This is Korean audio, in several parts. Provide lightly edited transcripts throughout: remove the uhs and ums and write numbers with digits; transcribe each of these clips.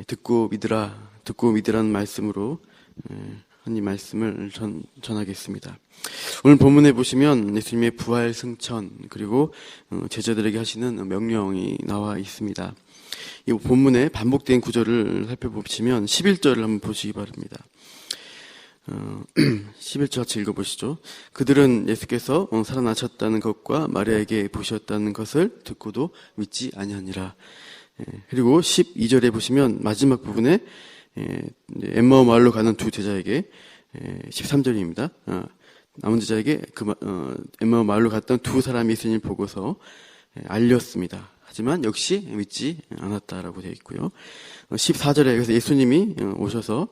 듣고 믿으라는 말씀으로 하나님 말씀을 전하겠습니다. 오늘 본문에 보시면 예수님의 부활 승천 그리고 제자들에게 하시는 명령이 나와 있습니다. 이 본문에 반복된 구절을 살펴보시면 11절을 한번 보시기 바랍니다. 11절 같이 읽어보시죠. 그들은 예수께서 살아나셨다는 것과 마리아에게 보셨다는 것을 듣고도 믿지 아니하니라. 그리고 12절에 보시면 마지막 부분에 엠마오 마을로 가는 두 제자에게 13절입니다. 남은 제자에게 엠마오 마을로 갔던 두 사람이 예수님을 보고서 알렸습니다. 하지만 역시 믿지 않았다라고 되어 있고요. 14절에 그래서 예수님이 오셔서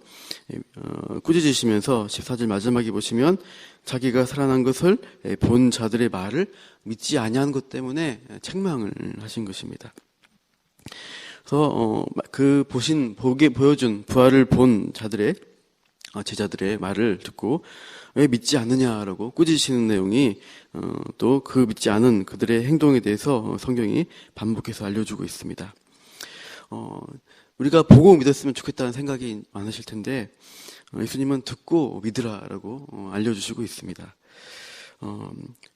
꾸짖으시면서 14절 마지막에 보시면 자기가 살아난 것을 본 자들의 말을 믿지 아니한 것 때문에 책망을 하신 것입니다. 그래서 보여준 부활을 본 제자들의 말을 듣고 왜 믿지 않느냐라고 꾸짖으시는 내용이 또 그 믿지 않은 그들의 행동에 대해서 성경이 반복해서 알려주고 있습니다. 우리가 보고 믿었으면 좋겠다는 생각이 많으실 텐데 예수님은 듣고 믿으라라고 알려주시고 있습니다.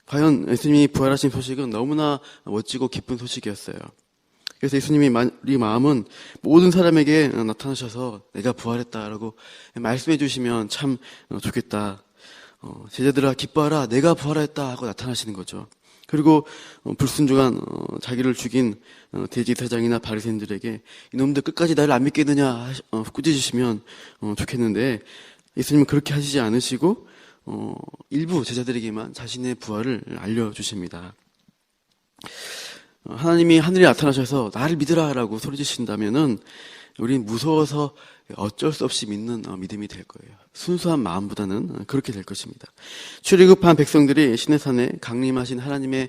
과연 예수님이 부활하신 소식은 너무나 멋지고 기쁜 소식이었어요. 그래서 예수님이 우리 마음은 모든 사람에게 나타나셔서 내가 부활했다라고 말씀해 주시면 참 좋겠다. 제자들아 기뻐하라 내가 부활했다 하고 나타나시는 거죠. 그리고 불순종한 자기를 죽인 대제사장이나 바리새인들에게 이놈들 끝까지 나를 안 믿겠느냐 꾸짖으시면 좋겠는데 예수님은 그렇게 하시지 않으시고 일부 제자들에게만 자신의 부활을 알려주십니다. 하나님이 하늘에 나타나셔서 나를 믿으라라고 소리지신다면은 우리는 무서워서 어쩔 수 없이 믿는 믿음이 될 거예요. 순수한 마음보다는 그렇게 될 것입니다. 출애굽한 백성들이 시내산에 강림하신 하나님의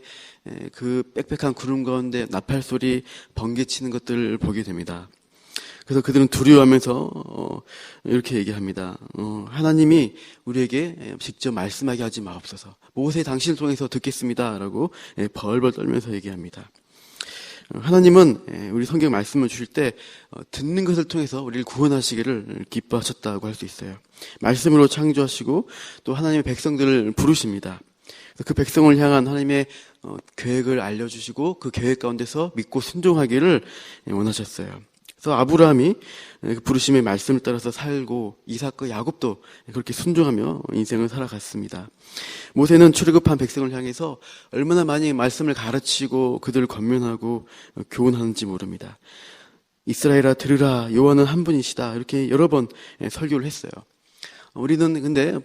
그 빽빽한 구름 가운데 나팔 소리 번개치는 것들을 보게 됩니다. 그래서 그들은 두려워하면서 이렇게 얘기합니다. 하나님이 우리에게 직접 말씀하게 하지 마옵소서. 모세 당신을 통해서 듣겠습니다라고 벌벌 떨면서 얘기합니다. 하나님은 우리 성경 말씀을 주실 때 듣는 것을 통해서 우리를 구원하시기를 기뻐하셨다고 할 수 있어요. 말씀으로 창조하시고 또 하나님의 백성들을 부르십니다. 그 백성을 향한 하나님의 계획을 알려주시고 그 계획 가운데서 믿고 순종하기를 원하셨어요. 그래서 아브라함이 그 부르심의 말씀을 따라서 살고 이삭과 야곱도 그렇게 순종하며 인생을 살아갔습니다. 모세는 출애굽한 백성을 향해서 얼마나 많이 말씀을 가르치고 그들을 권면하고 교훈하는지 모릅니다. 이스라엘아 들으라 여호와는 한 분이시다 이렇게 여러 번 설교를 했어요. 우리는 근데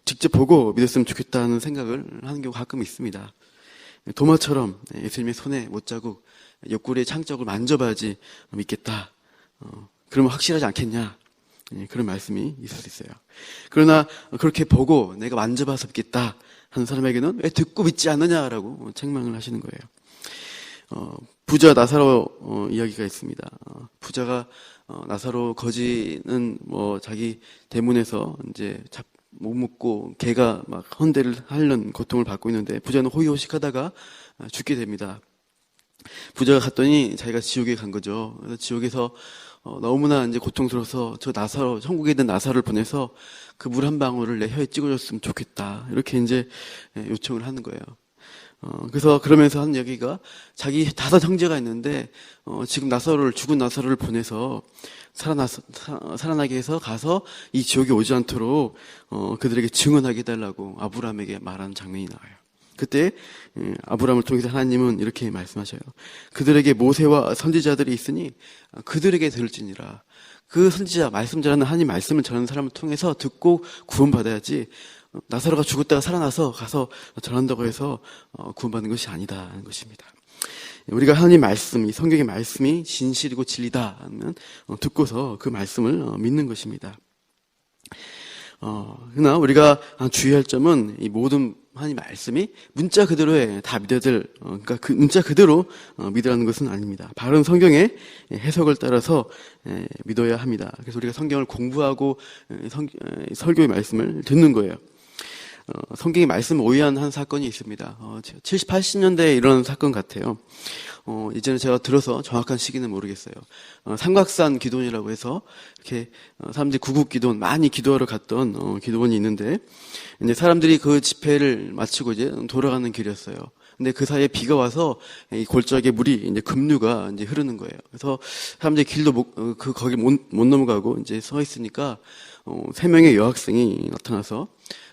직접 보고 믿었으면 좋겠다는 생각을 하는 경우가 가끔 있습니다. 도마처럼 예수님의 손에 못자국 옆구리의 창적을 만져봐야지 믿겠다. 그러면 확실하지 않겠냐. 그런 말씀이 있을 수 있어요. 그러나 그렇게 보고 내가 만져봐서 믿겠다 하는 사람에게는 왜 듣고 믿지 않느냐라고 책망을 하시는 거예요. 부자 나사로 이야기가 있습니다. 부자가 나사로 거지는 자기 대문에서 이제 못 먹고 개가 막 헌대를 하려는 고통을 받고 있는데 부자는 호의호식하다가 죽게 됩니다. 부자가 갔더니 자기가 지옥에 간 거죠. 그래서 지옥에서 너무나 이제 고통스러워서 천국에 있는 나사로를 보내서 그 물 한 방울을 내 혀에 찍어줬으면 좋겠다. 이렇게 이제 요청을 하는 거예요. 그래서 그러면서 하는 얘기가 자기 5 형제가 있는데 지금 죽은 나사로를 보내서 살아나게 해서 가서 이 지옥에 오지 않도록 그들에게 증언하게 해달라고 아브라함에게 말하는 장면이 나와요. 그때 아브라함을 통해서 하나님은 이렇게 말씀하셔요. 그들에게 모세와 선지자들이 있으니 그들에게 들을지니라. 그 선지자, 말씀 전하는 하나님 말씀을 전하는 사람을 통해서 듣고 구원받아야지 나사로가 죽었다가 살아나서 가서 전한다고 해서 구원받는 것이 아니다 하는 것입니다. 우리가 하나님 말씀, 이 성경의 말씀이 진실이고 진리다 하면 듣고서 그 말씀을 믿는 것입니다. 그러나 우리가 주의할 점은 이 모든 하나님 말씀이 문자 그대로에 다 믿어야 될, 그러니까 그 문자 그대로 믿으라는 것은 아닙니다. 바른 성경의 해석을 따라서 믿어야 합니다. 그래서 우리가 성경을 공부하고 설교의 말씀을 듣는 거예요. 성경의 말씀 오해한 한 사건이 있습니다. 70, 80년대에 일어난 사건 같아요. 이제는 제가 들어서 정확한 시기는 모르겠어요. 삼각산 기도원이라고 해서 이렇게 사람들이 구국 기도원 많이 기도하러 갔던 기도원이 있는데 이제 사람들이 그 집회를 마치고 이제 돌아가는 길이었어요. 근데 그 사이에 비가 와서 이 골짜기에 물이 이제 급류가 이제 흐르는 거예요. 그래서 사람들이 길도 거기 못 넘어가고 이제 서 있으니까 3명의 여학생이 나타나서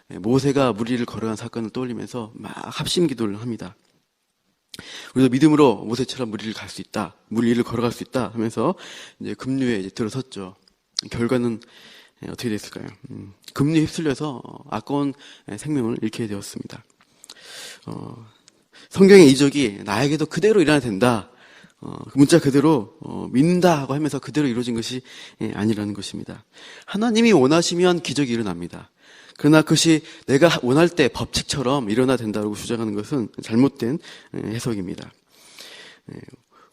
모세가 물 위를 걸어간 사건을 떠올리면서 막 합심 기도를 합니다. 우리도 믿음으로 모세처럼 물 위를 갈 수 있다, 물 위를 걸어갈 수 있다 하면서 이제 급류에 이제 들어섰죠. 결과는 어떻게 됐을까요? 급류에 휩쓸려서 아까운 생명을 잃게 되었습니다. 성경의 이적이 나에게도 그대로 일어나야 된다. 그 문자 그대로 믿는다고 하면서 그대로 이루어진 것이 아니라는 것입니다. 하나님이 원하시면 기적이 일어납니다. 그러나 그것이 내가 원할 때 법칙처럼 일어나야 된다고 주장하는 것은 잘못된 해석입니다.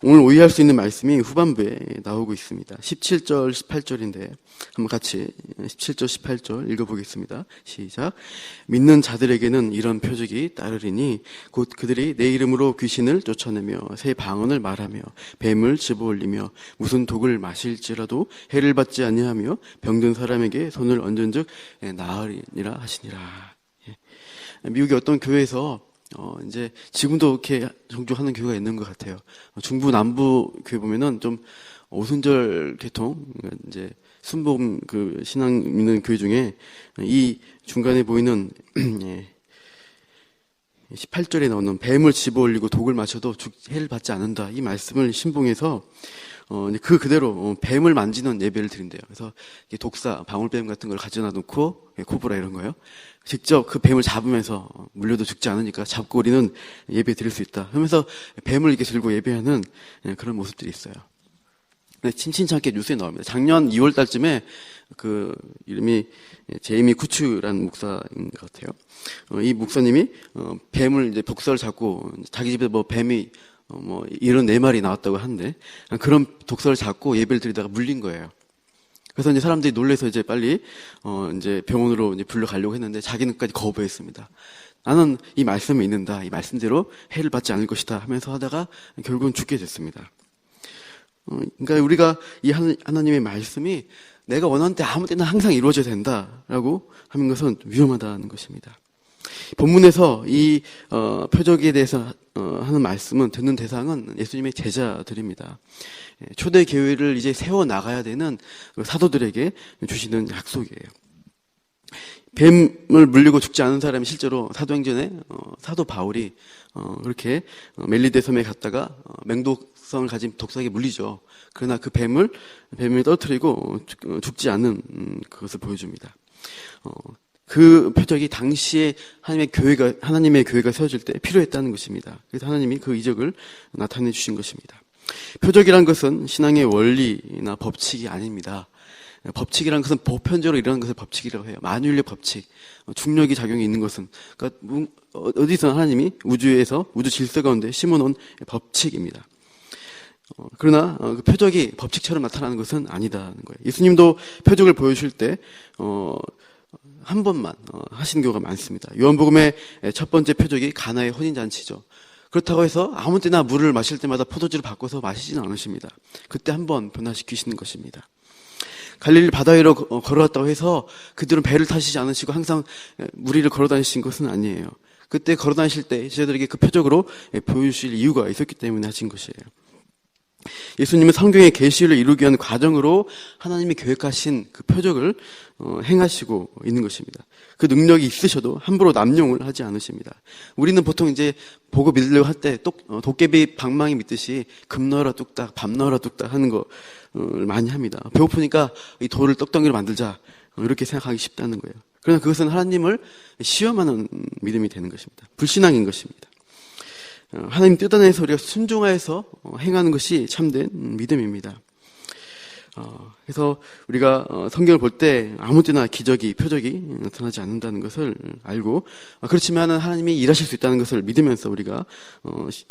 오늘 오해할 수 있는 말씀이 후반부에 나오고 있습니다. 17절, 18절인데 한번 같이 17절, 18절 읽어보겠습니다. 시작. 믿는 자들에게는 이런 표적이 따르리니 곧 그들이 내 이름으로 귀신을 쫓아내며 새 방언을 말하며 뱀을 집어올리며 무슨 독을 마실지라도 해를 받지 아니하며 병든 사람에게 손을 얹은즉 나으리니라 하시니라. 미국의 어떤 교회에서 이제 지금도 이렇게 종종하는 교회가 있는 것 같아요. 중부 남부 교회 보면은 좀 오순절 계통, 이제 순복음 그 신앙 믿는 교회 중에 이 중간에 보이는 18절에 나오는 뱀을 집어올리고 독을 마셔도 해를 받지 않는다. 이 말씀을 신봉해서 그 그대로 뱀을 만지는 예배를 드린대요. 그래서 독사, 방울뱀 같은 걸 가져다 놓고 코브라 이런 거요. 직접 그 뱀을 잡으면서 물려도 죽지 않으니까 잡고 우리는 예배 드릴 수 있다 하면서 뱀을 이렇게 들고 예배하는 그런 모습들이 있어요. 침침찮게 뉴스에 나옵니다. 작년 2월 달쯤에 그 이름이 제이미 쿠츠라는 목사인 것 같아요. 이 목사님이 뱀을 이제 독사를 잡고 자기 집에 뭐 뱀이 이런 4마리 나왔다고 하는데 그런 독사를 잡고 예배를 드리다가 물린 거예요. 그래서 이제 사람들이 놀래서 이제 빨리 이제 병원으로 이제 불러가려고 했는데 자기는까지 거부했습니다. 나는 이 말씀을 믿는다. 이 말씀대로 해를 받지 않을 것이다 하면서 하다가 결국은 죽게 됐습니다. 그러니까 우리가 이 하나님의 말씀이 내가 원하는 때 아무 때나 항상 이루어져야 된다라고 하는 것은 위험하다는 것입니다. 본문에서 이 표적에 대해서 하는 말씀은 듣는 대상은 예수님의 제자들입니다. 초대 교회를 이제 세워 나가야 되는 사도들에게 주시는 약속이에요. 뱀을 물리고 죽지 않은 사람이 실제로 사도행전에 사도 바울이 그렇게 멜리데 섬에 갔다가 맹독성을 가진 독사에게 물리죠. 그러나 그 뱀을 떨어뜨리고 죽지 않는 그것을 보여줍니다. 그 표적이 당시에 하나님의 교회가 세워질 때 필요했다는 것입니다. 그래서 하나님이 그 이적을 나타내 주신 것입니다. 표적이란 것은 신앙의 원리나 법칙이 아닙니다. 법칙이란 것은 보편적으로 일어나는 것을 법칙이라고 해요. 만유인력 법칙, 중력이 작용이 있는 것은 그러니까 어디서 하나님이 우주에서 우주 질서 가운데 심어놓은 법칙입니다. 그러나 그 표적이 법칙처럼 나타나는 것은 아니다는 거예요. 예수님도 표적을 보여주실 때 한 번만 하신 경우가 많습니다. 요한복음의 첫 번째 표적이 가나의 혼인잔치죠. 그렇다고 해서 아무 때나 물을 마실 때마다 포도주를 바꿔서 마시지는 않으십니다. 그때 한 번 변화시키시는 것입니다. 갈릴리 바다 위로 걸어왔다고 해서 그들은 배를 타시지 않으시고 항상 물 위를 걸어다니신 것은 아니에요. 그때 걸어다니실 때 제자들에게 그 표적으로 보여주실 이유가 있었기 때문에 하신 것이에요. 예수님은 성경의 계시를 이루기 위한 과정으로 하나님이 계획하신 그 표적을 행하시고 있는 것입니다. 그 능력이 있으셔도 함부로 남용을 하지 않으십니다. 우리는 보통 이제 보고 믿으려고 할 때 도깨비 방망이 믿듯이 금 넣어라 뚝딱, 밤 넣어라 뚝딱 하는 거 많이 합니다. 배고프니까 이 돌을 떡덩이로 만들자 이렇게 생각하기 쉽다는 거예요. 그러나 그것은 하나님을 시험하는 믿음이 되는 것입니다. 불신앙인 것입니다. 하나님 뜻안에서 우리가 순종하여서 행하는 것이 참된 믿음입니다. 그래서 우리가 성경을 볼 때 아무 때나 기적이, 표적이 나타나지 않는다는 것을 알고, 그렇지만 하나님이 일하실 수 있다는 것을 믿으면서 우리가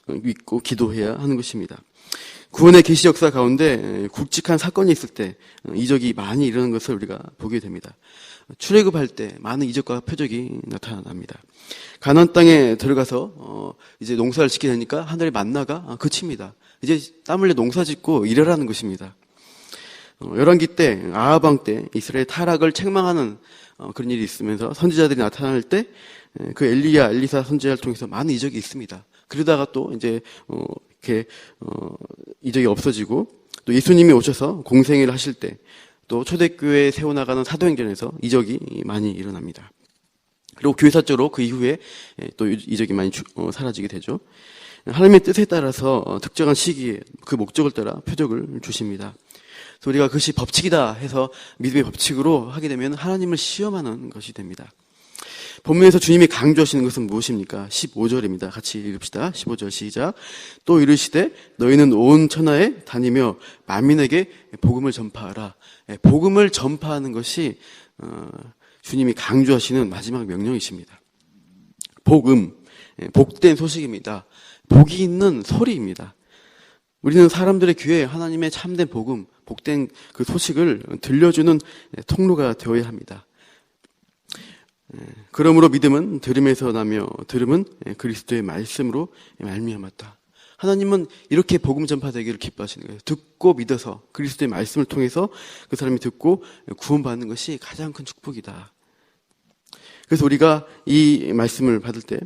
믿고 기도해야 하는 것입니다. 구원의 계시 역사 가운데 굵직한 사건이 있을 때 이적이 많이 일어나는 것을 우리가 보게 됩니다. 출애굽할 때 많은 이적과 표적이 나타납니다. 가나안 땅에 들어가서 이제 농사를 짓게 되니까 하늘의 만나가 그칩니다. 이제 땀 흘려 농사 짓고 일하라는 것입니다. 열왕기 때, 아합 왕 때 이스라엘 타락을 책망하는 그런 일이 있으면서 선지자들이 나타날 때 그 엘리야, 엘리사 선지자를 통해서 많은 이적이 있습니다. 그러다가 또 이제 이렇게 이적이 없어지고, 또 예수님이 오셔서 공생애를 하실 때, 또 초대교회에 세워나가는 사도행전에서 이적이 많이 일어납니다. 그리고 교회사적으로 그 이후에 또 이적이 많이 사라지게 되죠. 하나님의 뜻에 따라서 특정한 시기에 그 목적을 따라 표적을 주십니다. 그래서 우리가 그것이 법칙이다 해서 믿음의 법칙으로 하게 되면 하나님을 시험하는 것이 됩니다. 본문에서 주님이 강조하시는 것은 무엇입니까? 15절입니다. 같이 읽읍시다. 15절 시작. 또 이르시되 너희는 온 천하에 다니며 만민에게 복음을 전파하라. 복음을 전파하는 것이 주님이 강조하시는 마지막 명령이십니다. 복음, 복된 소식입니다. 복이 있는 소리입니다. 우리는 사람들의 귀에 하나님의 참된 복음, 복된 그 소식을 들려주는 통로가 되어야 합니다. 그러므로 믿음은 들음에서 나며 들음은 그리스도의 말씀으로 말미암았다. 하나님은 이렇게 복음 전파되기를 기뻐하시는 거예요. 듣고 믿어서 그리스도의 말씀을 통해서 그 사람이 듣고 구원받는 것이 가장 큰 축복이다. 그래서 우리가 이 말씀을 받을 때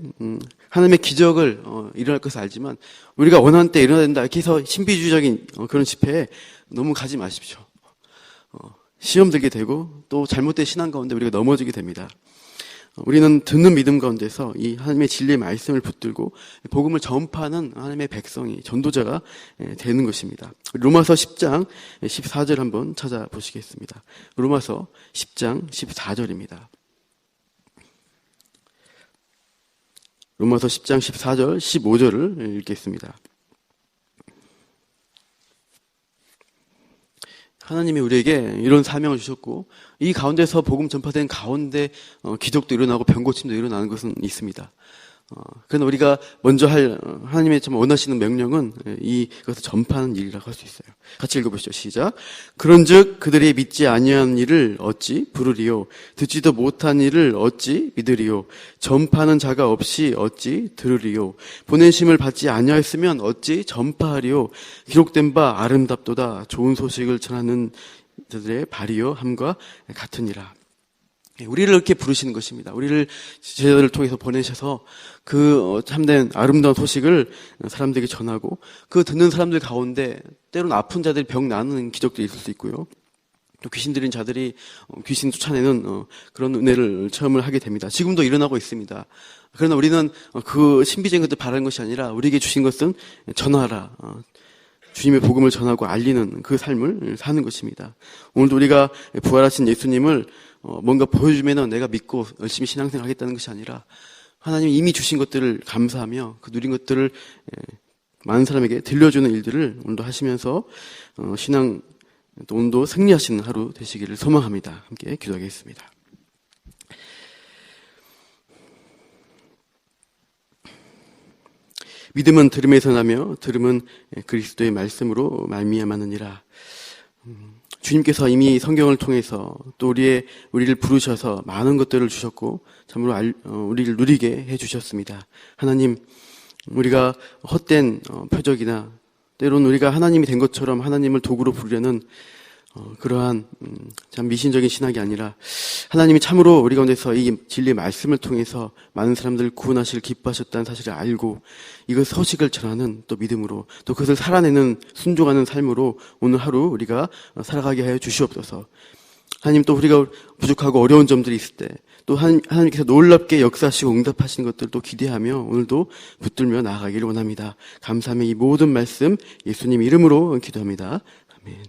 하나님의 기적을 일어날 것을 알지만 우리가 원하는 때 일어나야 된다 이렇게 해서 신비주의적인 그런 집회에 너무 가지 마십시오. 시험 들게 되고 또 잘못된 신앙 가운데 우리가 넘어지게 됩니다. 우리는 듣는 믿음 가운데서 이 하나님의 진리의 말씀을 붙들고 복음을 전파하는 하나님의 백성이, 전도자가 되는 것입니다. 로마서 10장 14절 한번 찾아보시겠습니다. 로마서 10장 14절입니다. 로마서 10장 14절 15절을 읽겠습니다. 하나님이 우리에게 이런 사명을 주셨고 이 가운데서 복음 전파된 가운데 기적도 일어나고 병고침도 일어나는 것은 있습니다. 그러나 우리가 먼저 할 하나님의 참 원하시는 명령은 이것을 전파하는 일이라고 할 수 있어요. 같이 읽어보시죠. 시작. 그런즉 그들이 믿지 아니한 일을 어찌 부르리요? 듣지도 못한 일을 어찌 믿으리요? 전파하는 자가 없이 어찌 들으리요? 보내심을 받지 아니하였으면 어찌 전파하리요? 기록된 바 아름답도다 좋은 소식을 전하는 자들의 발이요 함과 같으니라. 우리를 이렇게 부르시는 것입니다. 우리를 제자들을 통해서 보내셔서 그 참된 아름다운 소식을 사람들에게 전하고 그 듣는 사람들 가운데 때로는 아픈 자들이 병 나는 기적도 있을 수 있고요. 또 귀신 들린 자들이 귀신 쫓아내는 그런 은혜를 체험을 하게 됩니다. 지금도 일어나고 있습니다. 그러나 우리는 그 신비적인 것들 바라는 것이 아니라 우리에게 주신 것은 전하라. 주님의 복음을 전하고 알리는 그 삶을 사는 것입니다. 오늘도 우리가 부활하신 예수님을 뭔가 보여주면은 내가 믿고 열심히 신앙생활 하겠다는 것이 아니라 하나님이 이미 주신 것들을 감사하며 그 누린 것들을 많은 사람에게 들려주는 일들을 오늘도 하시면서 신앙 또 오늘도 승리하시는 하루 되시기를 소망합니다. 함께 기도하겠습니다. 믿음은 들음에서 나며 들음은 그리스도의 말씀으로 말미암았느니라. 주님께서 이미 성경을 통해서 또 우리를 부르셔서 많은 것들을 주셨고 참으로 우리를 누리게 해주셨습니다. 하나님, 우리가 헛된 표적이나 때로는 우리가 하나님이 된 것처럼 하나님을 도구로 부르려는 그러한 참 미신적인 신학이 아니라 하나님이 참으로 우리 가운데서 이 진리의 말씀을 통해서 많은 사람들을 구원하시길 기뻐하셨다는 사실을 알고 이것 소식을 전하는 또 믿음으로 또 그것을 살아내는 순종하는 삶으로 오늘 하루 우리가 살아가게 하여 주시옵소서. 하나님, 또 우리가 부족하고 어려운 점들이 있을 때 또 하나님께서 놀랍게 역사하시고 응답하시는 것들을 또 기대하며 오늘도 붙들며 나아가기를 원합니다. 감사하며 이 모든 말씀 예수님 이름으로 기도합니다. 아멘.